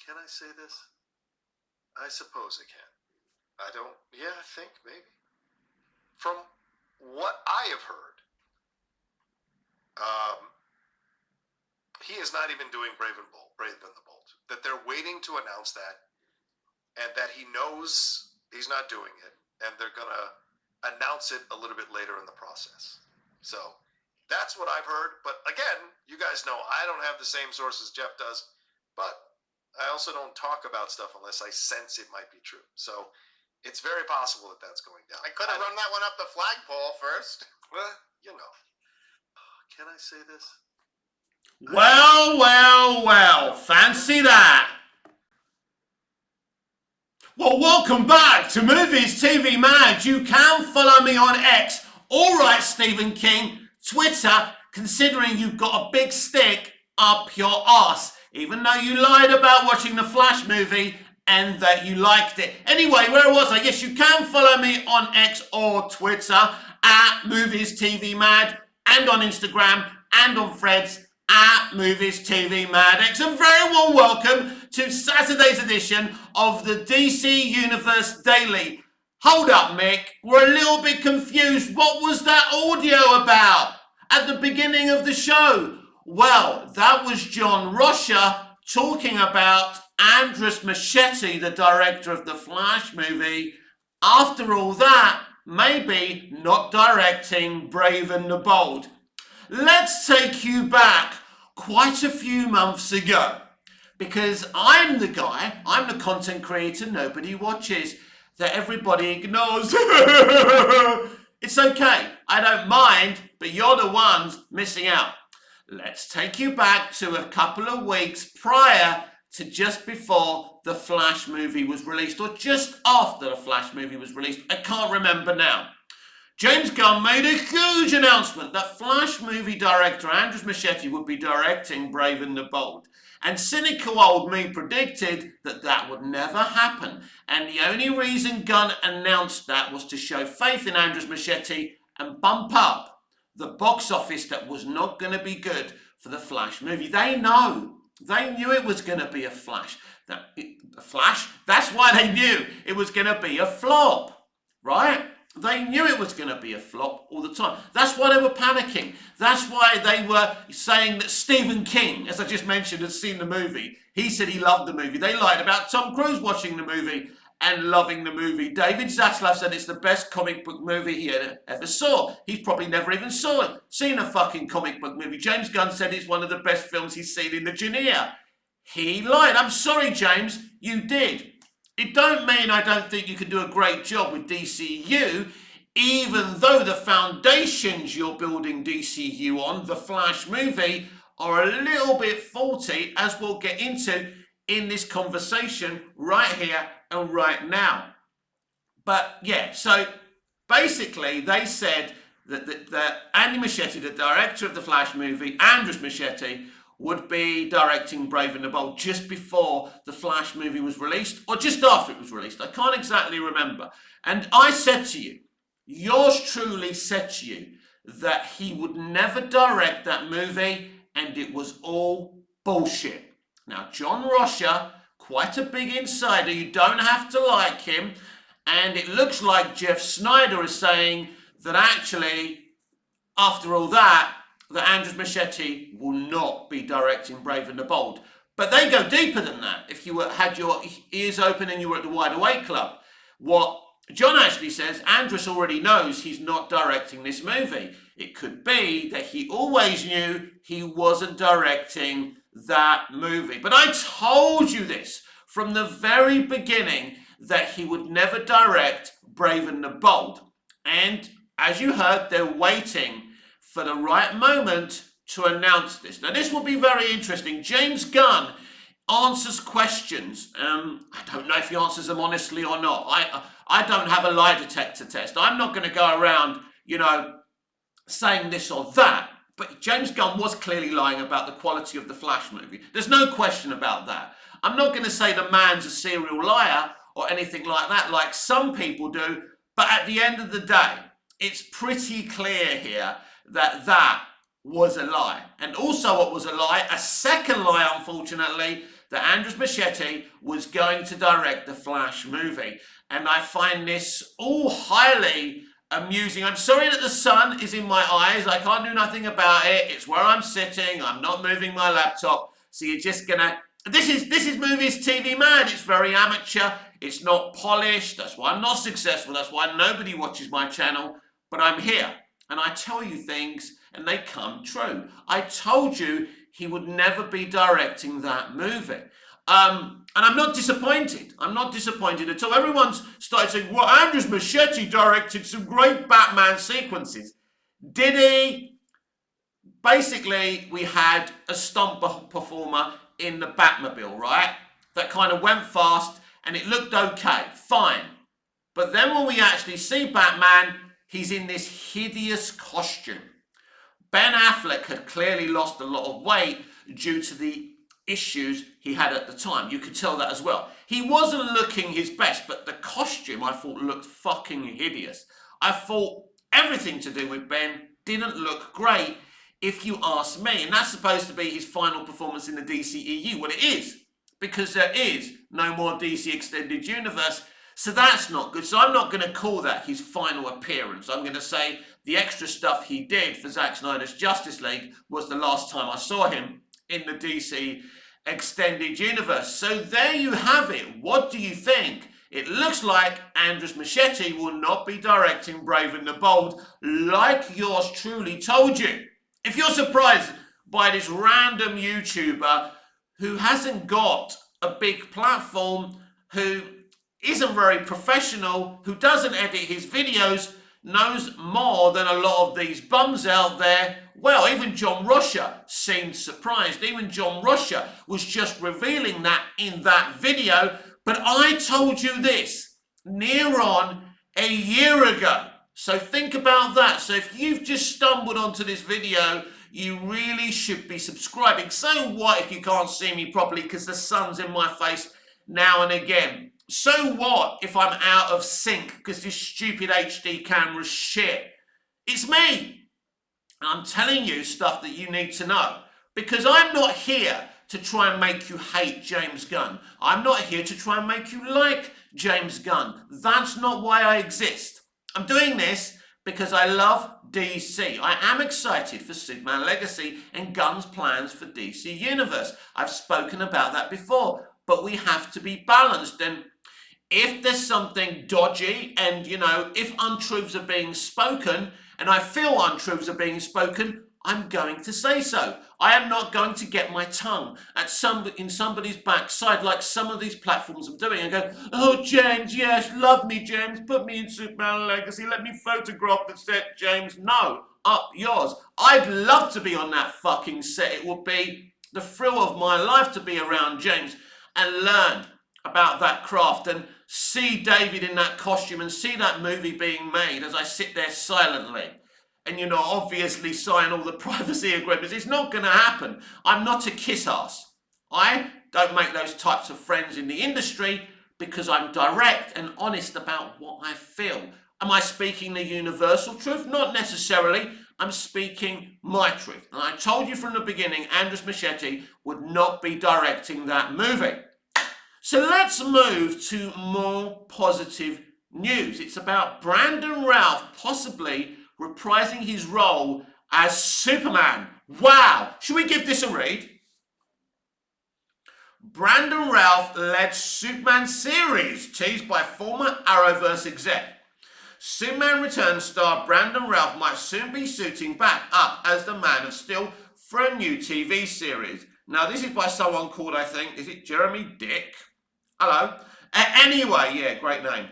Can I say this? I suppose I can. I don't. Yeah, I think maybe. From what I have heard, he is not even doing Brave and the Bold. That they're waiting to announce that, and that he knows he's not doing it, and they're gonna announce it a little bit later in the process. So that's what I've heard. But again, you guys know I don't have the same sources Jeff does, but I also don't talk about stuff unless I sense it might be true. So it's very possible that that's going down. I could have run that one up the flagpole first. Well, you know. Can I say this? Well, fancy that. Well, welcome back to Movies TV Mad. You can follow me on X, alright Stephen King, Twitter, considering you've got a big stick up your arse, even though you lied about watching the Flash movie and that you liked it. Anyway, where was I? Yes, you can follow me on X or Twitter at Movies TV Mad, and on Instagram and on Threads at Movies TV Mad X. And very warm welcome to Saturday's edition of the DC Universe Daily. Hold up, Mick. We're a little bit confused. What was that audio about at the beginning of the show? Well, that was John Rosher talking about Andres Muschietti, the director of the Flash movie. After all that, maybe not directing Brave and the Bold. Let's take you back quite a few months ago, because I'm the guy, I'm the content creator nobody watches, that everybody ignores. It's okay, I don't mind, but you're the ones missing out. Let's take you back to a couple of weeks prior to just before the Flash movie was released, or just after the Flash movie was released, I can't remember now. James Gunn made a huge announcement that Flash movie director Andres Muschietti would be directing Brave and the Bold. And cynical old me predicted that that would never happen. And the only reason Gunn announced that was to show faith in Andres Muschietti and bump up the box office that was not going to be good for the Flash movie. They know. They knew it was going to be a Flash. That's why they knew it was going to be a flop, right? They knew it was going to be a flop all the time. That's why they were panicking. That's why they were saying that Stephen King, as I just mentioned, had seen the movie. He said he loved the movie. They lied about Tom Cruise watching the movie and loving the movie. David Zaslav said it's the best comic book movie he ever saw. He's probably never even seen a fucking comic book movie. James Gunn said it's one of the best films he's seen in the genre. He lied. I'm sorry, James, you did. It don't mean I don't think you can do a great job with DCU, even though the foundations you're building DCU on, the Flash movie, are a little bit faulty, as we'll get into in this conversation right here and right now. But yeah, so basically they said that Andy Muschietti, the director of the Flash movie, Andres Muschietti, would be directing Brave and the Bold just before the Flash movie was released, or just after it was released. I can't exactly remember. And I said to you, yours truly said to you, that he would never direct that movie, and it was all bullshit. Now, John Rosher, quite a big insider, you don't have to like him, and it looks like Jeff Snyder is saying that actually, after all that Andres Muschietti will not be directing Brave and the Bold. But they go deeper than that. If you had your ears open and you were at the Wide Awake Club, what John actually says, Andres already knows he's not directing this movie. It could be that he always knew he wasn't directing that movie. But I told you this from the very beginning, that he would never direct Brave and the Bold. And as you heard, they're waiting for the right moment to announce this. Now, this will be very interesting. James Gunn answers questions. I don't know if he answers them honestly or not. I don't have a lie detector test. I'm not going to go around, saying this or that. But James Gunn was clearly lying about the quality of the Flash movie. There's no question about that. I'm not going to say the man's a serial liar or anything like that, like some people do. But at the end of the day, it's pretty clear here that that was a lie. And also what was a lie, a second lie, unfortunately, that Andres Muschietti was going to direct the Flash movie. And I find this all highly amusing. I'm sorry that the sun is in my eyes. I can't do nothing about it. It's where I'm sitting. I'm not moving my laptop. So you're just gonna... This is Movies TV Mad. It's very amateur. It's not polished. That's why I'm not successful. That's why nobody watches my channel. But I'm here. And I tell you things and they come true. I told you he would never be directing that movie. And I'm not disappointed. I'm not disappointed at all. Everyone's started saying, well, Andres Muschietti directed some great Batman sequences. Did he? Basically, we had a stunt performer in the Batmobile, right? That kind of went fast and it looked okay, fine. But then when we actually see Batman, he's in this hideous costume. Ben Affleck had clearly lost a lot of weight due to the issues he had at the time. You could tell that as well. He wasn't looking his best, but the costume I thought looked fucking hideous. I thought everything to do with Ben didn't look great, if you ask me. And that's supposed to be his final performance in the DCEU. Well, it is, because there is no more DC Extended Universe. So that's not good. So I'm not going to call that his final appearance. I'm going to say the extra stuff he did for Zack Snyder's Justice League was the last time I saw him in the DC Extended Universe. So there you have it. What do you think? It looks like Andres Muschietti will not be directing Brave and the Bold like yours truly told you. If you're surprised by this random YouTuber who hasn't got a big platform, who isn't very professional, who doesn't edit his videos, knows more than a lot of these bums out there, well, even John Russia seemed surprised. Even John Russia was just revealing that in that video. But I told you this near on a year ago. So think about that. So if you've just stumbled onto this video, you really should be subscribing. So what if you can't see me properly because the sun's in my face now and again? So what if I'm out of sync because this stupid HD camera's shit? It's me. I'm telling you stuff that you need to know, because I'm not here to try and make you hate James Gunn. I'm not here to try and make you like James Gunn. That's not why I exist. I'm doing this because I love DC. I am excited for Superman Legacy and Gunn's plans for DC Universe. I've spoken about that before, but we have to be balanced. And if there's something dodgy and, if untruths are being spoken, and I feel untruths are being spoken, I'm going to say so. I am not going to get my tongue in somebody's backside like some of these platforms are doing and go, oh, James, yes, love me, James, put me in Superman Legacy, let me photograph the set, James. No, up yours. I'd love to be on that fucking set. It would be the thrill of my life to be around James and learn about that craft and see David in that costume and see that movie being made as I sit there silently and, obviously sign all the privacy agreements. It's not going to happen. I'm not a kiss ass. I don't make those types of friends in the industry because I'm direct and honest about what I feel. Am I speaking the universal truth? Not necessarily. I'm speaking my truth. And I told you from the beginning, Andres Muschietti would not be directing that movie. So let's move to more positive news. It's about Brandon Routh possibly reprising his role as Superman. Wow! Should we give this a read? Brandon Routh led Superman series, teased by former Arrowverse exec. Superman Returns star Brandon Routh might soon be suiting back up as the Man of Steel for a new TV series. Now, this is by someone called, I think, is it Jeremy Dick? Hello. Anyway, yeah, great name.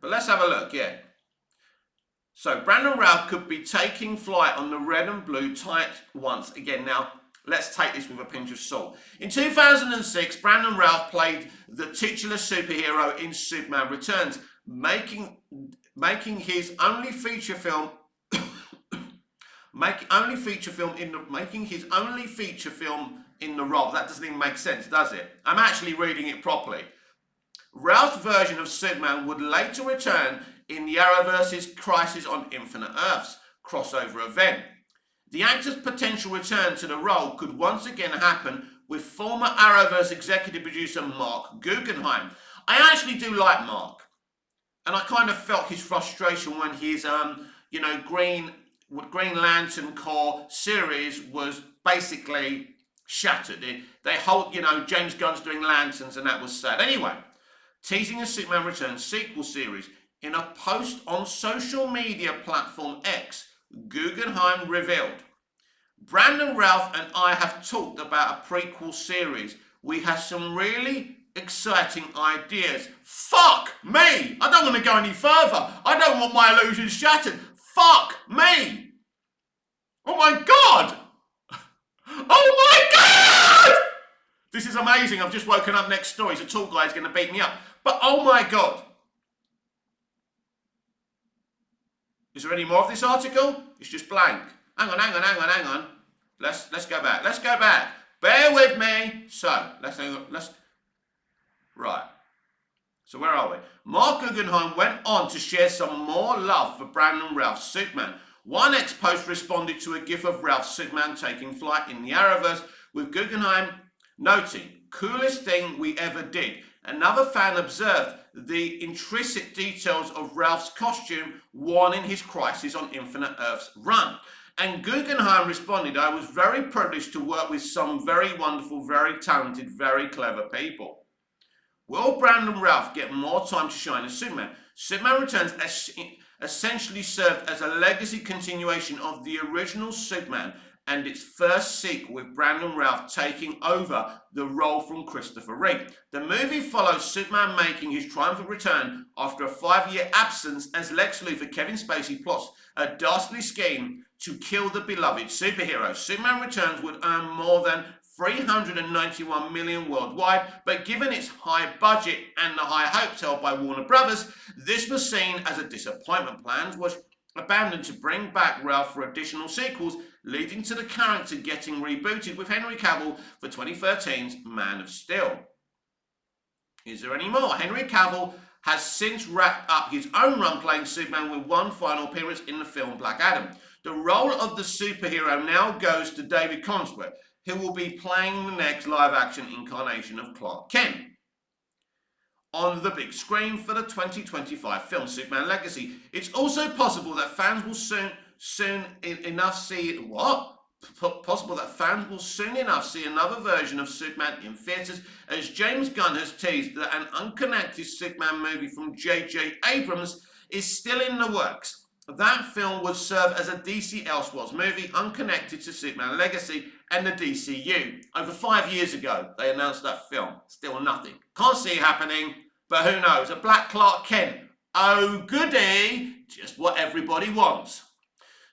But let's have a look, yeah. So, Brandon Routh could be taking flight on the red and blue tights once again. Now, let's take this with a pinch of salt. In 2006, Brandon Routh played the titular superhero in Superman Returns, making his only feature film in the role. That doesn't even make sense, does it? I'm actually reading it properly. Routh's version of Superman would later return in the Arrowverse's Crisis on Infinite Earths crossover event. The actor's potential return to the role could once again happen with former Arrowverse executive producer Mark Guggenheim. I actually do like Mark, and I kind of felt his frustration when his Green Lantern Corps series was basically shattered. They hold, James Gunn's doing lanterns, and that was sad. Anyway, teasing a Superman Returns sequel series. In a post on social media platform X, Guggenheim revealed, Brandon Routh and I have talked about a prequel series. We have some really exciting ideas. Fuck me! I don't want to go any further. I don't want my illusions shattered. Fuck me! Oh my god! Oh my god! This is amazing. I've just woken up next door. He's a tall guy. He's going to beat me up. But oh my god. Is there any more of this article? It's just blank. Hang on. Let's go back. Bear with me. So, right. So where are we? Mark Guggenheim went on to share some more love for Brandon Routh's Superman. One ex-post responded to a gif of Routh's Superman taking flight in the Arrowverse, with Guggenheim noting, coolest thing we ever did. Another fan observed the intrinsic details of Ralph's costume worn in his Crisis on Infinite Earths run. And Guggenheim responded, I was very privileged to work with some very wonderful, very talented, very clever people. Will Brandon Routh get more time to shine as Superman? Superman Returns essentially served as a legacy continuation of the original Superman and its first sequel, with Brandon Routh taking over the role from Christopher Reeve. The movie follows Superman making his triumphant return after a 5-year absence as Lex Luthor Kevin Spacey plots a dastardly scheme to kill the beloved superhero. Superman Returns would earn more than $391 million worldwide, but given its high budget and the high hopes held by Warner Brothers, this was seen as a disappointment. Plans was abandoned to bring back Ralph for additional sequels, leading to the character getting rebooted with Henry Cavill for 2013's Man of Steel. Is there any more? Henry Cavill has since wrapped up his own run playing Superman with one final appearance in the film Black Adam. The role of the superhero now goes to David Consworth, who will be playing the next live-action incarnation of Clark Kent on the big screen for the 2025 film Superman Legacy. It's also possible that fans will soon enough see another version of Superman in theaters, as James Gunn has teased that an unconnected Superman movie from J.J. Abrams is still in the works. That film would serve as a DC Elseworlds movie unconnected to Superman Legacy and the DCU. Over 5 years ago, they announced that film. Still nothing. Can't see it happening, but who knows? A black Clark Kent. Oh goody! Just what everybody wants.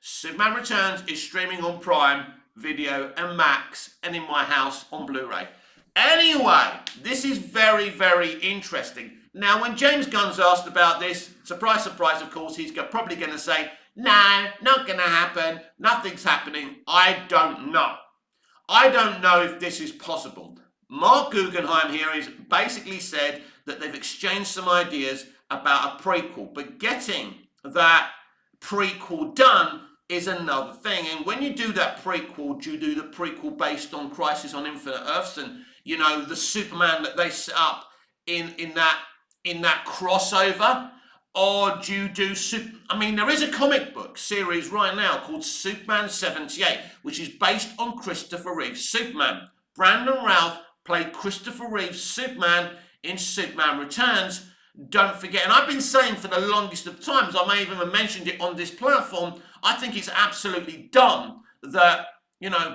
Superman Returns is streaming on Prime Video and Max, and in my house on Blu-ray. Anyway, this is very, very interesting. Now, when James Gunn's asked about this, surprise, surprise, of course, he's probably going to say, no, not going to happen. Nothing's happening. I don't know. I don't know if this is possible. Mark Guggenheim here has basically said that they've exchanged some ideas about a prequel, but getting that prequel done is another thing. And when you do that prequel, do you do the prequel based on Crisis on Infinite Earths and, the Superman that they set up in that crossover? Or do you do there is a comic book series right now called Superman 78, which is based on Christopher Reeve's Superman. Brandon Routh played Christopher Reeve's Superman in Superman Returns. Don't forget, and I've been saying for the longest of times, I may even have mentioned it on this platform, I think it's absolutely dumb that,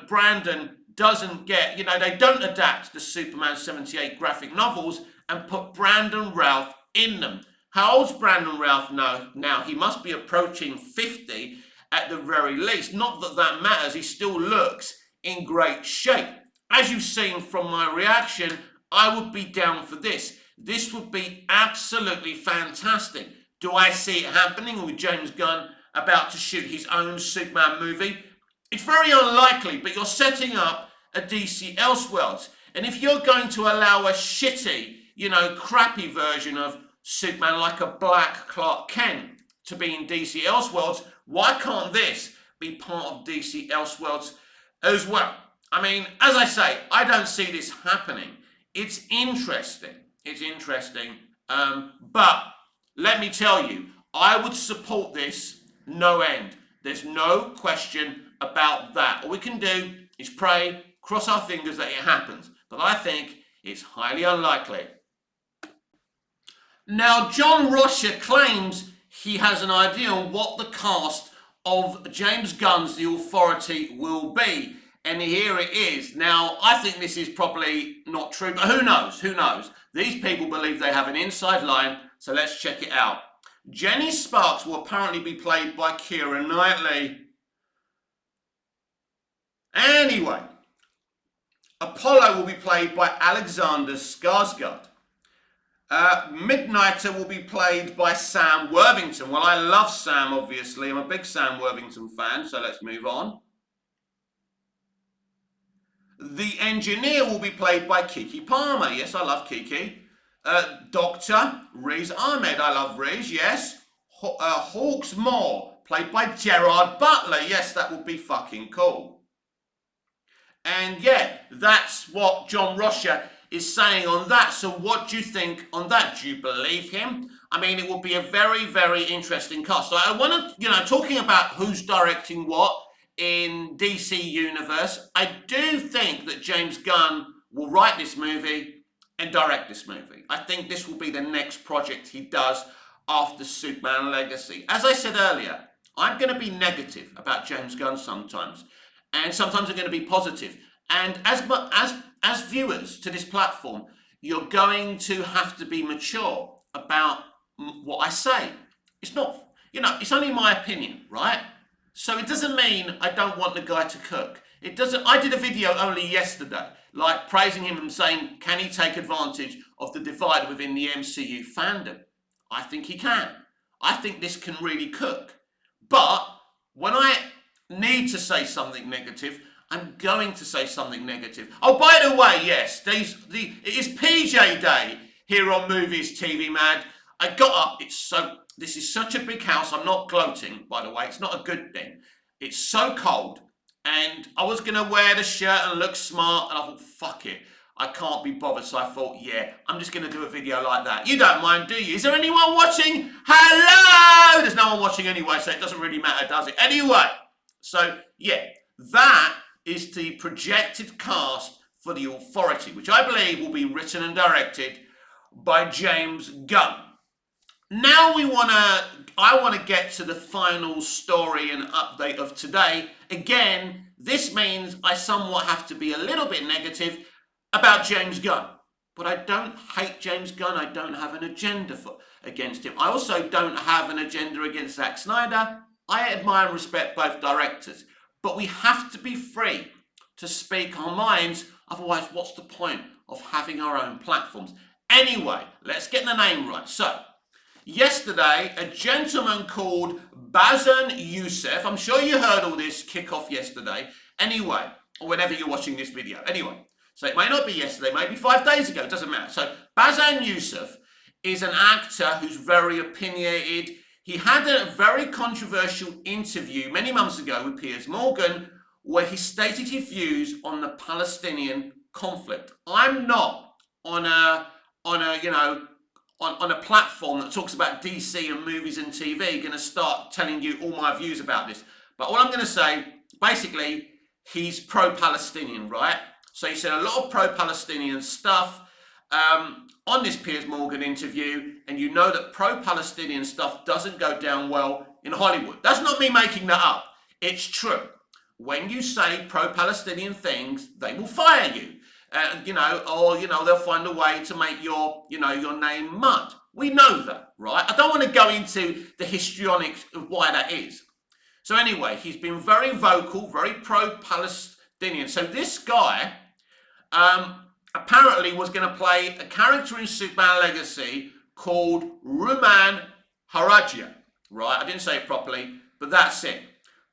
Brandon doesn't get, they don't adapt the Superman 78 graphic novels and put Brandon Routh in them. How old's Brandon Routh now? He must be approaching 50 at the very least. Not that that matters, he still looks in great shape. As you've seen from my reaction, I would be down for this. This would be absolutely fantastic. Do I see it happening with James Gunn about to shoot his own Superman movie? It's very unlikely, but you're setting up a DC Elseworlds. And if you're going to allow a shitty, crappy version of Superman like a black Clark Kent to be in DC Elseworlds, why can't this be part of DC Elseworlds as well? I mean, as I say, I don't see this happening. It's interesting. It's interesting. But let me tell you, I would support this no end. There's no question about that. All we can do is pray, cross our fingers that it happens. But I think it's highly unlikely. Now, John Rocha claims he has an idea on what the cast of James Gunn's The Authority will be. And here it is. Now, I think this is probably not true, but who knows? Who knows? These people believe they have an inside line, so let's check it out. Jenny Sparks will apparently be played by Keira Knightley. Anyway, Apollo will be played by Alexander Skarsgård. Midnighter will be played by Sam Worthington. Well, I love Sam, obviously. I'm a big Sam Worthington fan, so let's move on. The Engineer will be played by Kiki Palmer. Yes, I love Kiki. Dr. Riz Ahmed. I love Riz, yes. Hawks Moore, played by Gerard Butler. Yes, that would be fucking cool. And yeah, that's what John Rocha is saying on that. So what do you think on that? Do you believe him? I mean, it will be a very, very interesting cast. So I want to, talking about who's directing what in DC Universe, I do think that James Gunn will write this movie and direct this movie. I think this will be the next project he does after Superman Legacy. As I said earlier, I'm going to be negative about James Gunn sometimes, and sometimes I'm going to be positive. And as viewers to this platform, you're going to have to be mature about what I say. It's not, it's only my opinion, right? So it doesn't mean I don't want the guy to cook. It doesn't. I did a video only yesterday, like praising him and saying, can he take advantage of the divide within the MCU fandom? I think he can. I think this can really cook. But when I need to say something negative, I'm going to say something negative. Oh, by the way, yes, it is PJ Day here on Movies TV Mad. I got up. This is such a big house. I'm not gloating, by the way. It's not a good thing. It's so cold. And I was going to wear the shirt and look smart. And I thought, fuck it. I can't be bothered. So I thought, yeah, I'm just going to do a video like that. You don't mind, do you? Is there anyone watching? Hello! There's no one watching anyway, so it doesn't really matter, does it? Anyway, so yeah, that is the projected cast for The Authority, which I believe will be written and directed by James Gunn. Now I want to get to the final story and update of today. Again, this means I somewhat have to be a little bit negative about James Gunn. But I don't hate James Gunn. I don't have an agenda against him. I also don't have an agenda against Zack Snyder. I admire and respect both directors. But we have to be free to speak our minds. Otherwise, what's the point of having our own platforms? Anyway, let's get the name right. So, yesterday, a gentleman called Bazan Youssef, I'm sure you heard all this kick off yesterday. Anyway, or whenever you're watching this video. Anyway, so it may not be yesterday, maybe 5 days ago, it doesn't matter. So, Bazan Youssef is an actor who's very opinionated. He had a very controversial interview many months ago with Piers Morgan where he stated his views on the Palestinian conflict. I'm not on a platform that talks about DC and movies and TV going to start telling you all my views about this. But all I'm going to say, basically, he's pro-Palestinian, right? So he said a lot of pro-Palestinian stuff on this Piers Morgan interview, and you know that pro-Palestinian stuff doesn't go down well in Hollywood. That's not me making that up. It's true. When you say pro-Palestinian things, they will fire you. They'll find a way to make your name mud. We know that, right? I don't want to go into the histrionics of why that is. So anyway, he's been very vocal, very pro-Palestinian. So this guy apparently was going to play a character in Superman Legacy called Ruman Haragia, right? I didn't say it properly, but that's it.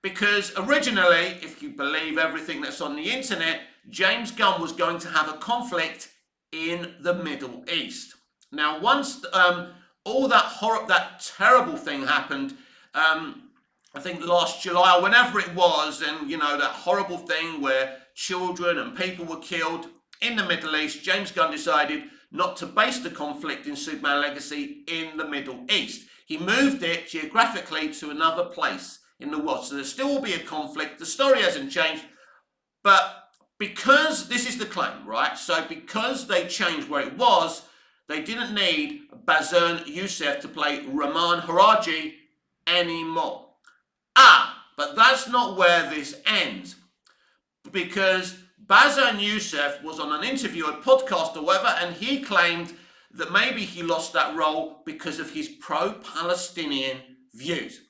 Because originally, if you believe everything that's on the internet, James Gunn was going to have a conflict in the Middle East. Now, once all that terrible thing happened I think last July or whenever it was, and that horrible thing where children and people were killed in the Middle East, James Gunn decided not to base the conflict in Superman Legacy in the Middle East. He moved it geographically to another place in the world. So there still will be a conflict. The story hasn't changed, but because this is the claim, right? So because they changed where it was, they didn't need Bazan Youssef to play Rahman Haraji anymore. But that's not where this ends. Because Bazan Youssef was on an interview, a podcast or whatever, and he claimed that maybe he lost that role because of his pro-Palestinian views.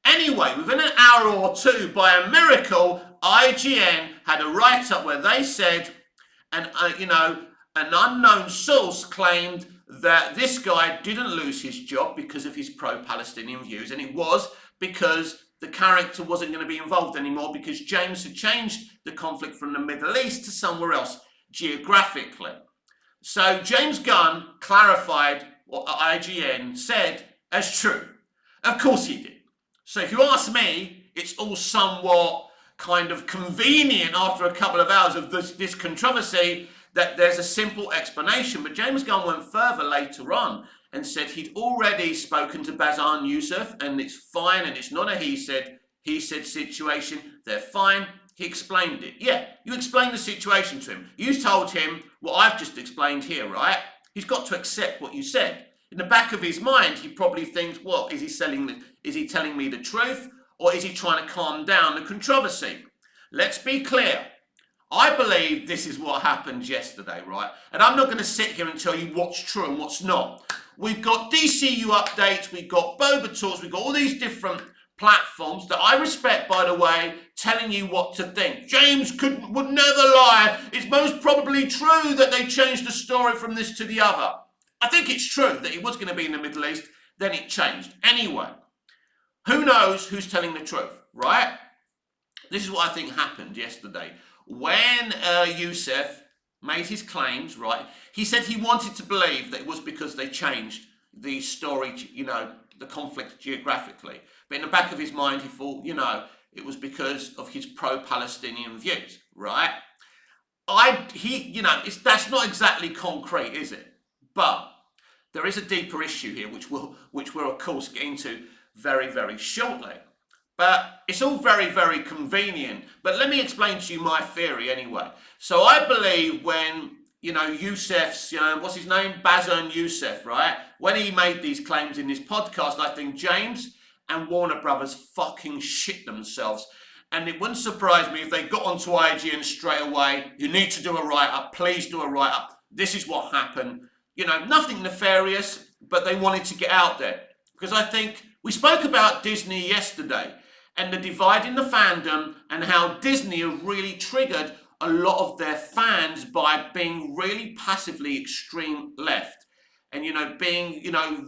Anyway, within an hour or two, by a miracle, IGN had a write-up where they said, an unknown source claimed that this guy didn't lose his job because of his pro-Palestinian views, and it was because the character wasn't going to be involved anymore because James had changed the conflict from the Middle East to somewhere else geographically. So James Gunn clarified what IGN said as true. Of course he did. So if you ask me, it's all somewhat kind of convenient after a couple of hours of this controversy that there's a simple explanation. But James Gunn went further later on and said he'd already spoken to Bazan Youssef and it's fine and it's not a he said situation. They're fine. He explained it. Yeah, you explained the situation to him. You told him what I've just explained here, right? He's got to accept what you said. In the back of his mind, he probably thinks, well, is he telling me the truth or is he trying to calm down the controversy? Let's be clear. I believe this is what happened yesterday, right? And I'm not going to sit here and tell you what's true and what's not. We've got DCU updates, we've got Boba Talks, we've got all these different platforms that I respect, by the way, telling you what to think. James would never lie. It's most probably true that they changed the story from this to the other. I think it's true that he was going to be in the Middle East, then it changed. Anyway, who knows who's telling the truth, right? This is what I think happened yesterday. When Youssef made his claims, right, he said he wanted to believe that it was because they changed the story, the conflict geographically. But in the back of his mind, he thought, it was because of his pro-Palestinian views, right? That's not exactly concrete, is it? But there is a deeper issue here, which we'll of course get into very, very shortly. But it's all very, very convenient. But let me explain to you my theory anyway. So I believe when, Youssef's, what's his name? Bazan Youssef, right? When he made these claims in this podcast, I think James and Warner Brothers fucking shit themselves. And it wouldn't surprise me if they got onto IGN straight away. You need to do a write-up. Please do a write-up. This is what happened. Nothing nefarious, but they wanted to get out there. Because I think we spoke about Disney yesterday and the divide in the fandom and how Disney have really triggered a lot of their fans by being really passively extreme left and, being,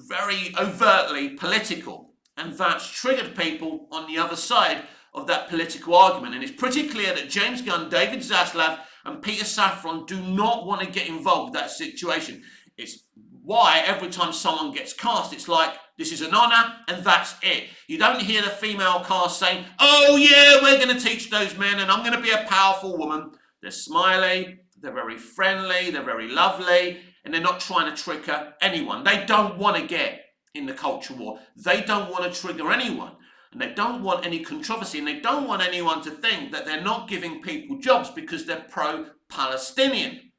very overtly political. And that's triggered people on the other side of that political argument. And it's pretty clear that James Gunn, David Zaslav and Peter Safran do not want to get involved in that situation. It's why every time someone gets cast, it's like, this is an honour and that's it. You don't hear the female cast saying, oh yeah, we're going to teach those men and I'm going to be a powerful woman. They're smiley, they're very friendly, they're very lovely, and they're not trying to trigger anyone. They don't want to get in the culture war. They don't want to trigger anyone. And they don't want any controversy, and they don't want anyone to think that they're not giving people jobs because they're pro-Palestinian.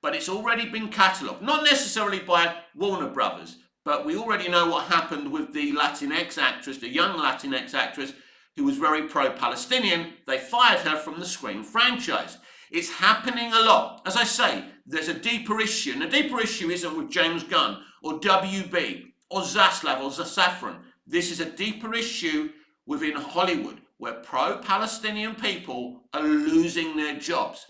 But it's already been catalogued, not necessarily by Warner Brothers, but we already know what happened with the Latinx actress, the young Latinx actress, who was very pro-Palestinian. They fired her from the Scream franchise. It's happening a lot. As I say, there's a deeper issue, and the deeper issue isn't with James Gunn, or WB, or Zaslav, or Safran. This is a deeper issue within Hollywood, where pro-Palestinian people are losing their jobs.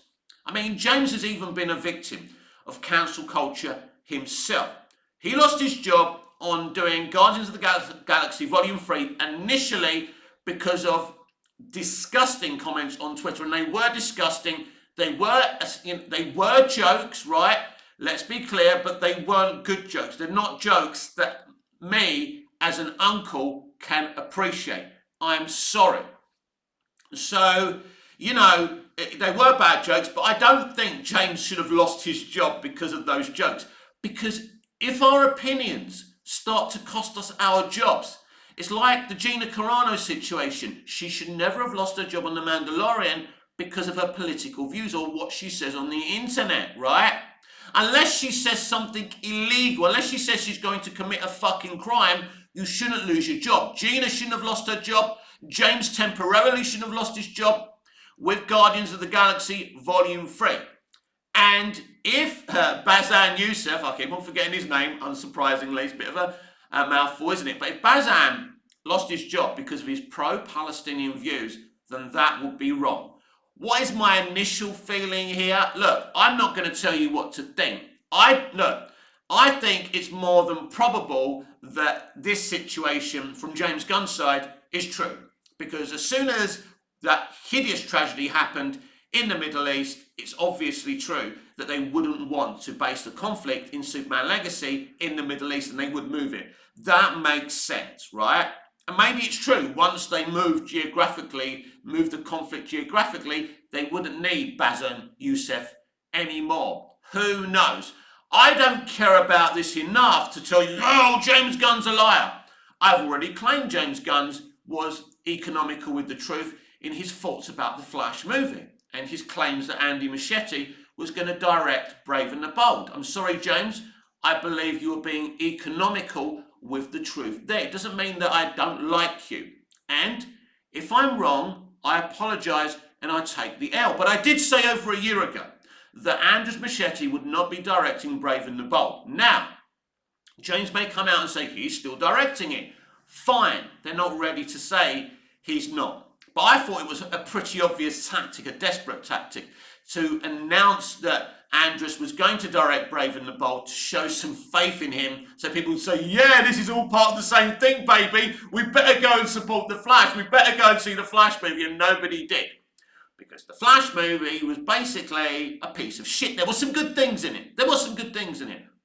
I mean, James has even been a victim of cancel culture himself. He lost his job on doing Guardians of the Galaxy Volume 3 initially because of disgusting comments on Twitter, and they were disgusting. They were jokes, right? Let's be clear, but they weren't good jokes. They're not jokes that me, as an uncle, can appreciate. I'm sorry. So, they were bad jokes, but I don't think James should have lost his job because of those jokes. Because if our opinions start to cost us our jobs, it's like the Gina Carano situation. She should never have lost her job on The Mandalorian because of her political views or what she says on the internet, right? Unless she says something illegal, unless she says she's going to commit a fucking crime, you shouldn't lose your job. Gina shouldn't have lost her job. James temporarily shouldn't have lost his job with Guardians of the Galaxy Volume 3. And if Bazan Youssef, I keep on forgetting his name, unsurprisingly, it's a bit of a mouthful, isn't it? But if Bazan lost his job because of his pro-Palestinian views, then that would be wrong. What is my initial feeling here? Look, I'm not going to tell you what to think. I think it's more than probable that this situation from James Gunn's side is true. Because as soon as that hideous tragedy happened in the Middle East, it's obviously true that they wouldn't want to base the conflict in Superman Legacy in the Middle East, and they would move it. That makes sense, right? And maybe it's true, once they moved the conflict geographically, they wouldn't need Bazan Youssef anymore. Who knows? I don't care about this enough to tell you, oh, James Gunn's a liar. I've already claimed James Gunn was economical with the truth in his thoughts about the Flash movie and his claims that Andy Muschietti was going to direct Brave and the Bold. I'm sorry, James. I believe you are being economical with the truth there. It doesn't mean that I don't like you. And if I'm wrong, I apologise and I take the L. But I did say over a year ago that Andy Muschietti would not be directing Brave and the Bold. Now, James may come out and say he's still directing it. Fine. They're not ready to say he's not. But I thought it was a pretty obvious tactic, a desperate tactic, to announce that Andrus was going to direct Brave and the Bold to show some faith in him, so people would say, yeah, this is all part of the same thing, baby. We better go and support the Flash. We better go and see the Flash movie, and nobody did. Because the Flash movie was basically a piece of shit. There were some good things in it.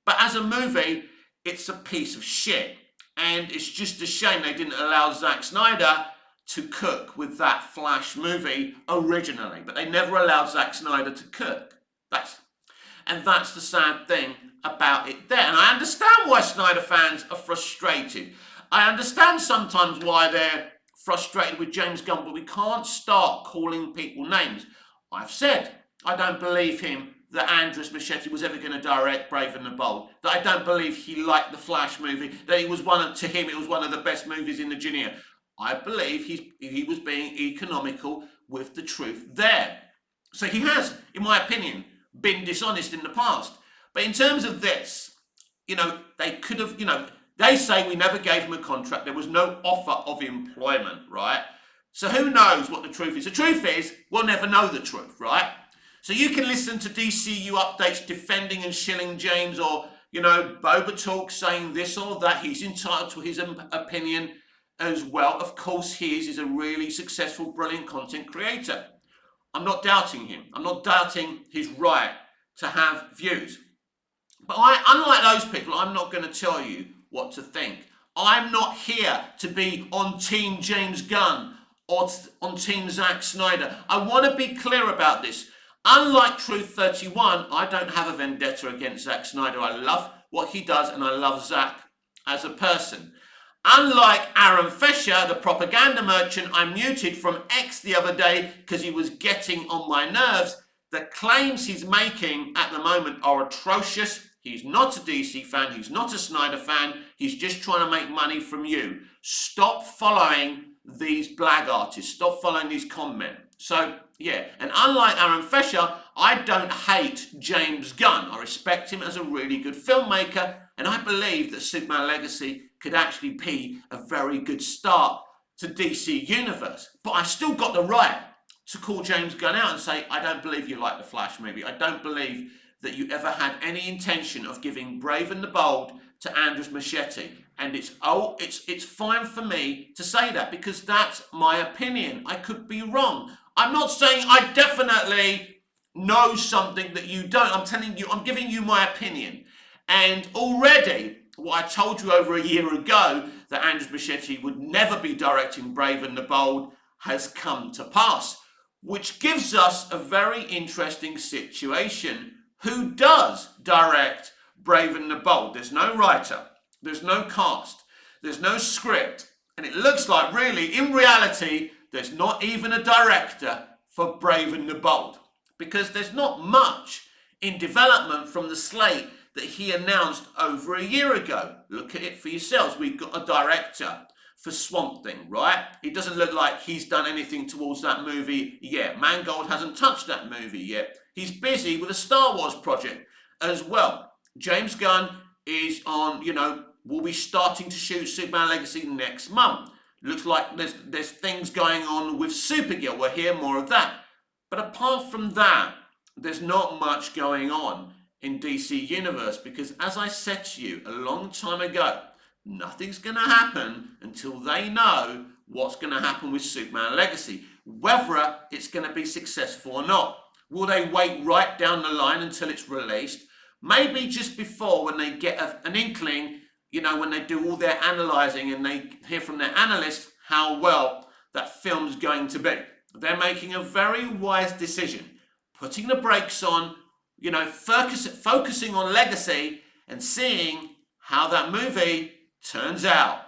But as a movie, it's a piece of shit. And it's just a shame they didn't allow Zack Snyder to cook with that Flash movie originally. But they never allowed Zack Snyder to cook. That's the sad thing about it there. And I understand why Snyder fans are frustrated. I understand sometimes why they're frustrated with James Gunn, but we can't start calling people names. I've said I don't believe him that Andrus Muschietti was ever going to direct Brave and the Bold, that I don't believe he liked the Flash movie, that it was to him it was one of the best movies in the genre. I believe he was being economical with the truth there. So he has, in my opinion, been dishonest in the past. But in terms of this, they could have, they say we never gave him a contract. There was no offer of employment, right? So who knows what the truth is? The truth is, we'll never know the truth, right? So you can listen to DCU updates defending and shilling James, or, Boba Talk saying this or that. He's entitled to his opinion as well. Of course he is. He's a really successful, brilliant content creator. I'm not doubting him. I'm not doubting his right to have views. But unlike those people, I'm not going to tell you what to think. I'm not here to be on Team James Gunn or on Team Zack Snyder. I want to be clear about this. Unlike Truth 31, I don't have a vendetta against Zack Snyder. I love what he does and I love Zack as a person. Unlike Aaron Fisher, the propaganda merchant I muted from X the other day because he was getting on my nerves, the claims he's making at the moment are atrocious. He's not a DC fan. He's not a Snyder fan. He's just trying to make money from you. Stop following these blag artists. Stop following these comments. So, yeah. And unlike Aaron Fisher, I don't hate James Gunn. I respect him as a really good filmmaker. And I believe that Superman Legacy could actually be a very good start to DC Universe. But I still got the right to call James Gunn out and say, I don't believe you like the Flash movie. I don't believe that you ever had any intention of giving Brave and the Bold to Andrus Muschietti. And it's fine for me to say that because that's my opinion. I could be wrong. I'm not saying I definitely know something that you don't. I'm telling you, I'm giving you my opinion. And already what I told you over a year ago, that Andrew Muschietti would never be directing Brave and the Bold, has come to pass, which gives us a very interesting situation. Who does direct Brave and the Bold? There's no writer, there's no cast, there's no script, and it looks like, really, in reality, there's not even a director for Brave and the Bold, because there's not much in development from the slate that he announced over a year ago. Look at it for yourselves. We've got a director for Swamp Thing, right? It doesn't look like he's done anything towards that movie yet. Mangold hasn't touched that movie yet. He's busy with a Star Wars project as well. James Gunn is on, will be starting to shoot Superman Legacy next month. Looks like there's things going on with Supergirl. We'll hear more of that. But apart from that, there's not much going on in DC Universe, because, as I said to you a long time ago, nothing's going to happen until they know what's going to happen with Superman Legacy, whether it's going to be successful or not. Will they wait right down the line until it's released? Maybe just before, when they get an inkling, when they do all their analysing and they hear from their analysts how well that film's going to be. They're making a very wise decision, putting the brakes on, focusing on Legacy and seeing how that movie turns out.